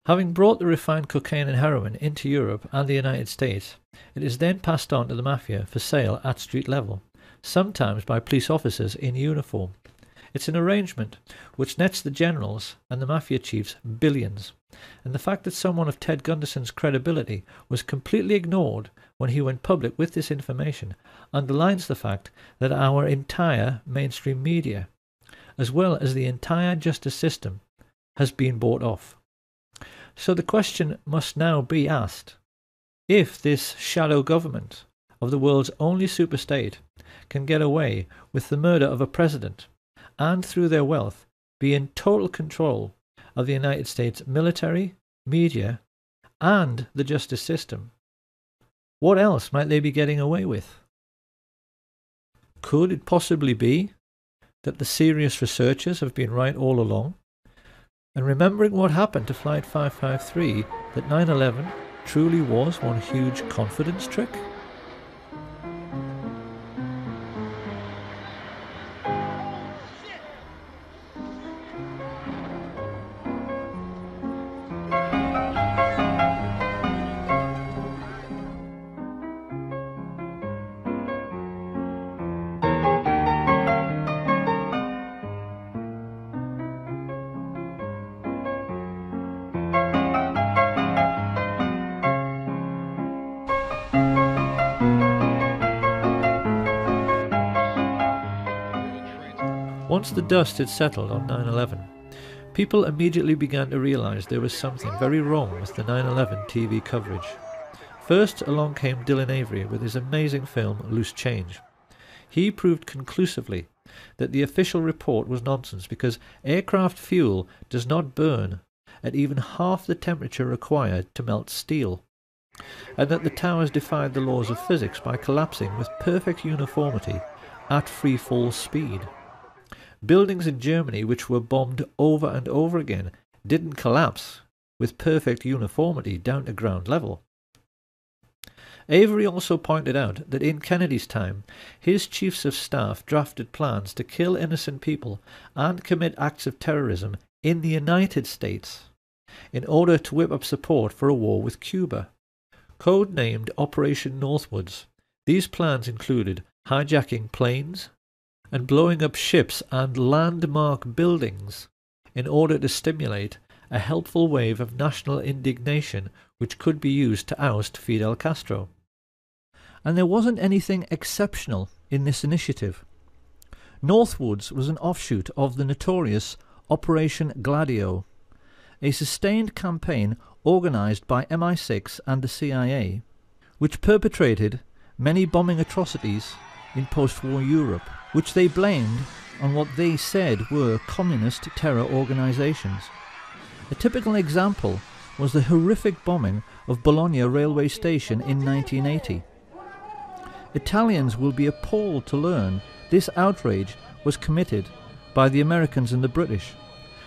Having brought the refined cocaine and heroin into Europe and the United States, it is then passed on to the mafia for sale at street level, sometimes by police officers in uniform. It's an arrangement which nets the generals and the mafia chiefs billions, And the fact that someone of Ted Gunderson's credibility was completely ignored when he went public with this information underlines the fact that our entire mainstream media, as well as the entire justice system, has been bought off. So the question must now be asked: if this shadow government of the world's only superstate can get away with the murder of a president and through their wealth be in total control of the United States military, media, and the justice system, what else might they be getting away with? Could it possibly be that the serious researchers have been right all along? And remembering what happened to Flight 553, that 9/11 truly was one huge confidence trick? Once the dust had settled on 9/11, people immediately began to realize there was something very wrong with the 9/11 TV coverage. First along came Dylan Avery with his amazing film Loose Change. He proved conclusively that the official report was nonsense because aircraft fuel does not burn at even half the temperature required to melt steel, and that the towers defied the laws of physics by collapsing with perfect uniformity at free fall speed. Buildings in Germany which were bombed over and over again didn't collapse with perfect uniformity down to ground level. Avery also pointed out that in Kennedy's time, his chiefs of staff drafted plans to kill innocent people and commit acts of terrorism in the United States in order to whip up support for a war with Cuba. Codenamed Operation Northwoods, these plans included hijacking planes and blowing up ships and landmark buildings in order to stimulate a helpful wave of national indignation which could be used to oust Fidel Castro. And there wasn't anything exceptional in this initiative. Northwoods was an offshoot of the notorious Operation Gladio, a sustained campaign organized by MI6 and the CIA, which perpetrated many bombing atrocities in post-war Europe, which they blamed on what they said were communist terror organizations. A typical example was the horrific bombing of Bologna railway station in 1980. Italians will be appalled to learn this outrage was committed by the Americans and the British.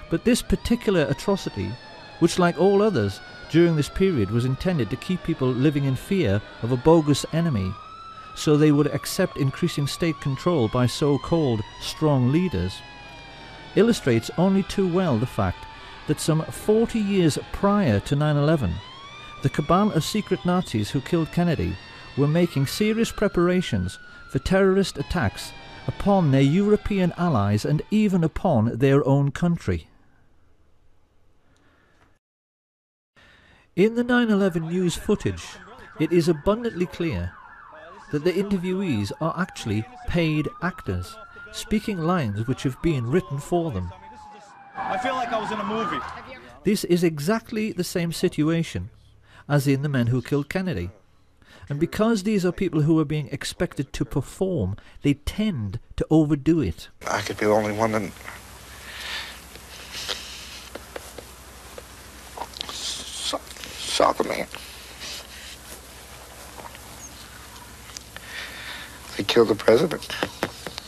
But this particular atrocity, which like all others during this period was intended to keep people living in fear of a bogus enemy, so they would accept increasing state control by so-called strong leaders, illustrates only too well the fact that some 40 years prior to 9/11, the cabal of secret Nazis who killed Kennedy were making serious preparations for terrorist attacks upon their European allies and even upon their own country. In the 9/11 news footage, it is abundantly clear that the interviewees are actually paid actors, speaking lines which have been written for them. I feel like I was in a movie. This is exactly the same situation as in The Men Who Killed Kennedy. And because these are people who are being expected to perform, they tend to overdo it. I could be the only one that... saw the man. They killed the president.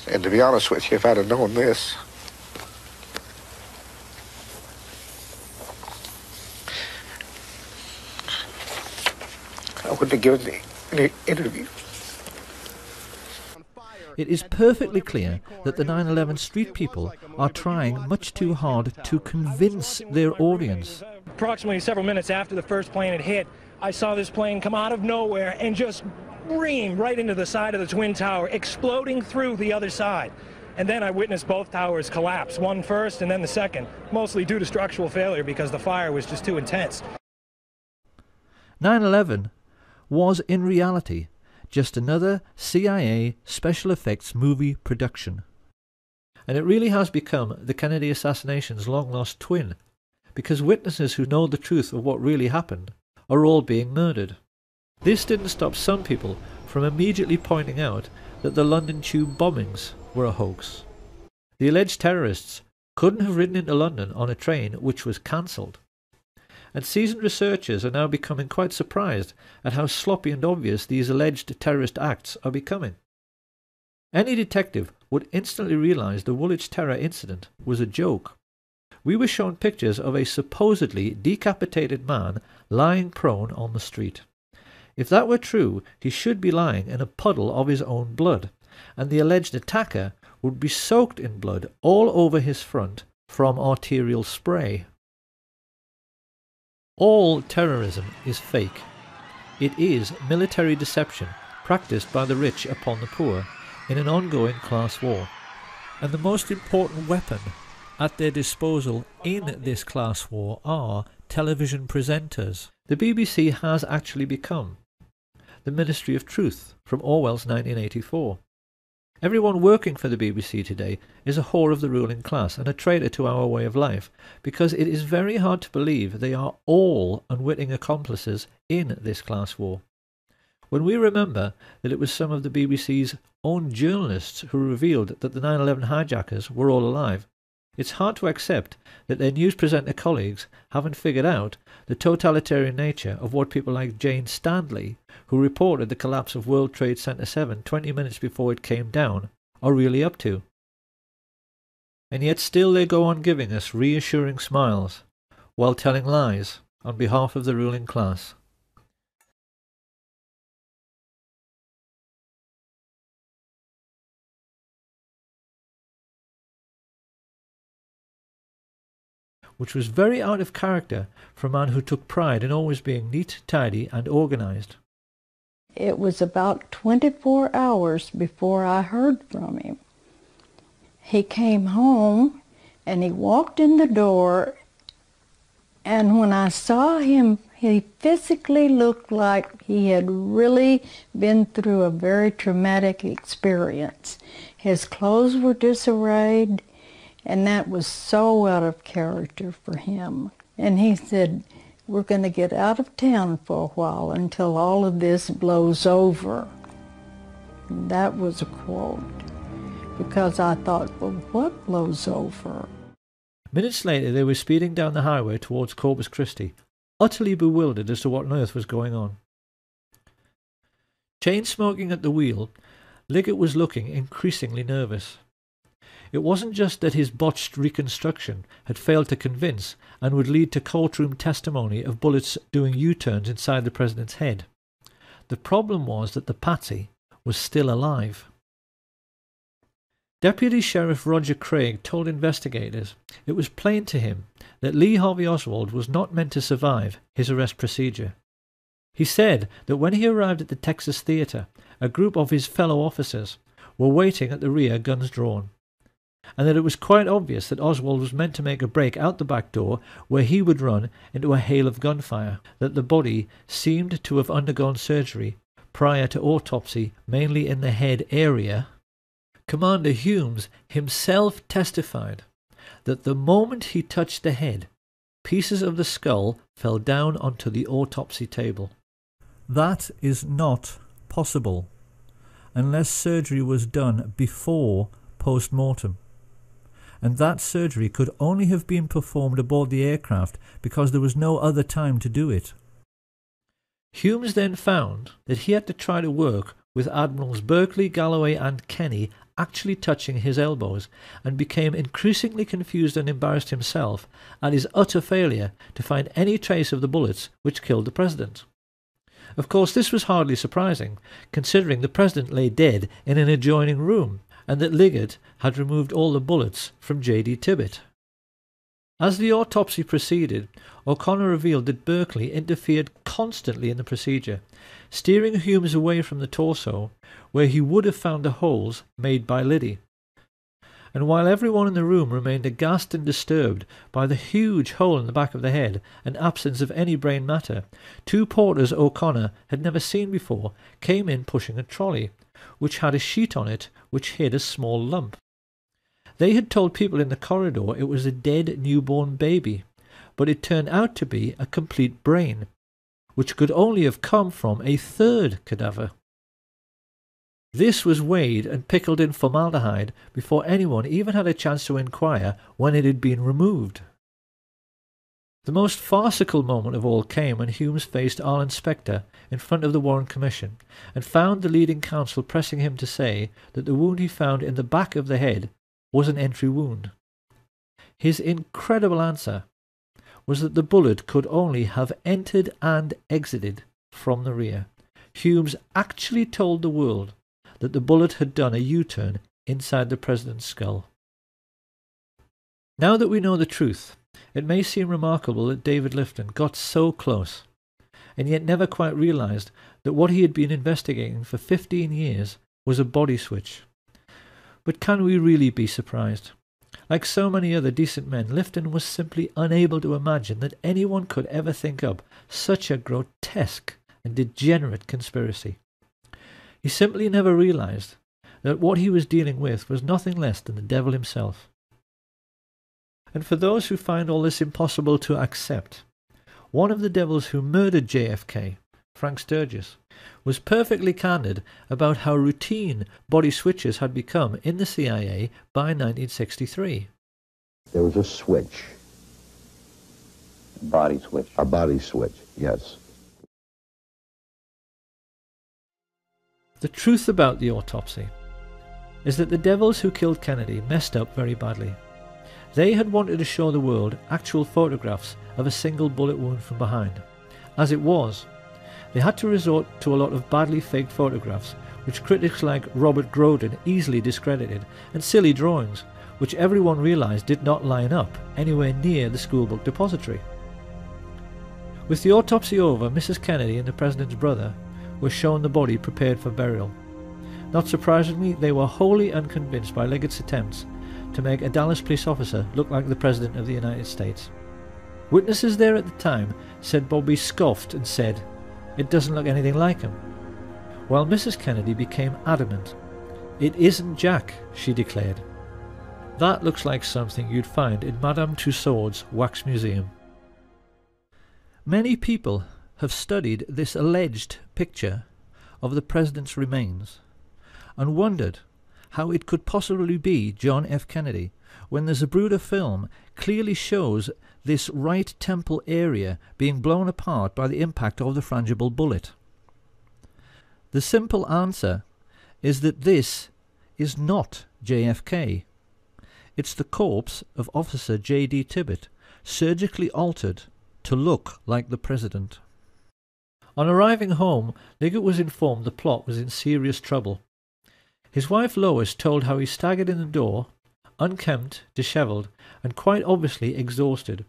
And to be honest with you, if I'd have known this, I wouldn't have given any interview. It is perfectly clear that the 9/11 street people are trying much too hard to convince their audience. Approximately several minutes after the first plane had hit, I saw this plane come out of nowhere and just ream right into the side of the Twin Tower, exploding through the other side. And then I witnessed both towers collapse, one first and then the second, mostly due to structural failure because the fire was just too intense. 9/11 was in reality just another CIA special effects movie production. And it really has become the Kennedy assassination's long-lost twin, because witnesses who know the truth of what really happened are all being murdered. This didn't stop some people from immediately pointing out that the London Tube bombings were a hoax. The alleged terrorists couldn't have ridden into London on a train which was cancelled. And seasoned researchers are now becoming quite surprised at how sloppy and obvious these alleged terrorist acts are becoming. Any detective would instantly realise the Woolwich terror incident was a joke. We were shown pictures of a supposedly decapitated man lying prone on the street. If that were true, he should be lying in a puddle of his own blood, and the alleged attacker would be soaked in blood all over his front from arterial spray. All terrorism is fake. It is military deception practiced by the rich upon the poor in an ongoing class war. And the most important weapon at their disposal in this class war are television presenters. The BBC has actually become the Ministry of Truth from Orwell's 1984. Everyone working for the BBC today is a whore of the ruling class and a traitor to our way of life, because it is very hard to believe they are all unwitting accomplices in this class war. When we remember that it was some of the BBC's own journalists who revealed that the 9/11 hijackers were all alive, it's hard to accept that their news presenter colleagues haven't figured out the totalitarian nature of what people like Jane Stanley, who reported the collapse of World Trade Center 7 20 minutes before it came down, are really up to. And yet still they go on giving us reassuring smiles, while telling lies on behalf of the ruling class. Which was very out of character for a man who took pride in always being neat, tidy, and organized. It was about 24 hours before I heard from him. He came home and he walked in the door, and when I saw him, he physically looked like he had really been through a very traumatic experience. His clothes were disarrayed, and that was so out of character for him. And he said, "We're going to get out of town for a while until all of this blows over." And that was a quote, because I thought, well, what blows over? Minutes later, they were speeding down the highway towards Corpus Christi, utterly bewildered as to what on earth was going on. Chain smoking at the wheel, Liggett was looking increasingly nervous. It wasn't just that his botched reconstruction had failed to convince and would lead to courtroom testimony of bullets doing U-turns inside the president's head. The problem was that the patsy was still alive. Deputy Sheriff Roger Craig told investigators it was plain to him that Lee Harvey Oswald was not meant to survive his arrest procedure. He said that when he arrived at the Texas Theater, a group of his fellow officers were waiting at the rear, guns drawn, and that it was quite obvious that Oswald was meant to make a break out the back door where he would run into a hail of gunfire, that the body seemed to have undergone surgery prior to autopsy, mainly in the head area. Commander Humes himself testified that the moment he touched the head, pieces of the skull fell down onto the autopsy table. That is not possible unless surgery was done before post-mortem. And that surgery could only have been performed aboard the aircraft because there was no other time to do it. Humes then found that he had to try to work with Admirals Berkeley, Galloway and Kenny actually touching his elbows, and became increasingly confused and embarrassed himself at his utter failure to find any trace of the bullets which killed the president. Of course, this was hardly surprising, considering the president lay dead in an adjoining room, and that Liggett had removed all the bullets from J.D. Tibbett. As the autopsy proceeded, O'Connor revealed that Berkeley interfered constantly in the procedure, steering Humes away from the torso, where he would have found the holes made by Liddy. and while everyone in the room remained aghast and disturbed by the huge hole in the back of the head and absence of any brain matter, two porters O'Connor had never seen before came in pushing a trolley, which had a sheet on it which hid a small lump. They had told people in the corridor it was a dead newborn baby, but it turned out to be a complete brain, which could only have come from a third cadaver. This was weighed and pickled in formaldehyde before anyone even had a chance to inquire when it had been removed. The most farcical moment of all came when Humes faced Arlen Specter in front of the Warren Commission and found the leading counsel pressing him to say that the wound he found in the back of the head was an entry wound. His incredible answer was that the bullet could only have entered and exited from the rear. Humes actually told the world that the bullet had done a U-turn inside the president's skull. Now that we know the truth, it may seem remarkable that David Lifton got so close, and yet never quite realized that what he had been investigating for 15 years was a body switch. But can we really be surprised? Like so many other decent men, Lifton was simply unable to imagine that anyone could ever think up such a grotesque and degenerate conspiracy. He simply never realized that what he was dealing with was nothing less than the devil himself. And for those who find all this impossible to accept, one of the devils who murdered JFK, Frank Sturgis, was perfectly candid about how routine body switches had become in the CIA by 1963. There was a switch. A body switch. A body switch, yes. The truth about the autopsy is that the devils who killed Kennedy messed up very badly. They had wanted to show the world actual photographs of a single bullet wound from behind. As it was, they had to resort to a lot of badly faked photographs, which critics like Robert Groden easily discredited, and silly drawings, which everyone realized did not line up anywhere near the schoolbook depository. With the autopsy over, Mrs. Kennedy and the president's brother were shown the body prepared for burial. Not surprisingly, they were wholly unconvinced by Leggett's attempts to make a Dallas police officer look like the President of the United States. Witnesses there at the time said Bobby scoffed and said, "It doesn't look anything like him," while Mrs. Kennedy became adamant. "It isn't Jack," she declared. That looks like something you'd find in Madame Tussauds Wax Museum. Many people have studied this alleged picture of the president's remains and wondered how it could possibly be John F. Kennedy when the Zapruder film clearly shows this right temple area being blown apart by the impact of the frangible bullet. The simple answer is that this is not JFK. It's the corpse of Officer J.D. Tibbet, surgically altered to look like the president. On arriving home, Liggett was informed the plot was in serious trouble. His wife Lois told how he staggered in the door, unkempt, dishevelled, and quite obviously exhausted.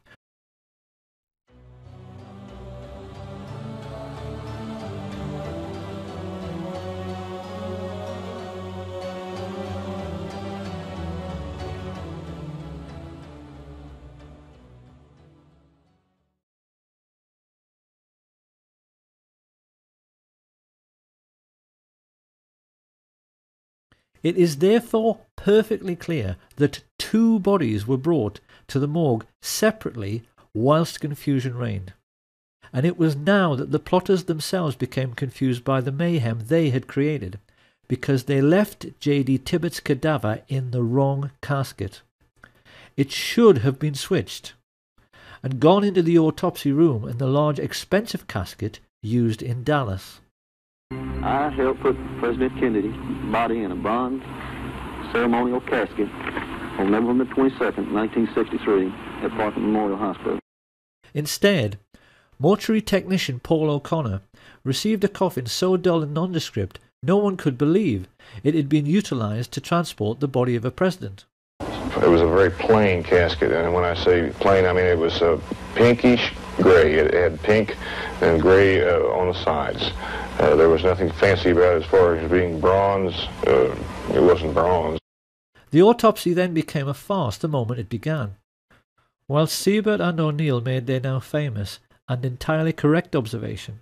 It is therefore perfectly clear that two bodies were brought to the morgue separately whilst confusion reigned. And it was now that the plotters themselves became confused by the mayhem they had created, because they left J.D. Tibbet's cadaver in the wrong casket. It should have been switched and gone into the autopsy room in the large expensive casket used in Dallas. I helped put President Kennedy's body in a bronze ceremonial casket on November 22nd, 1963 at Parkland Memorial Hospital. Instead, mortuary technician Paul O'Connor received a coffin so dull and nondescript no one could believe it had been utilized to transport the body of a president. It was a very plain casket, and when I say plain, I mean it was pinkish gray. It had pink and gray on the sides. There was nothing fancy about it as far as being bronze. It wasn't bronze. The autopsy then became a farce the moment it began. While Siebert and O'Neill made their now famous and entirely correct observation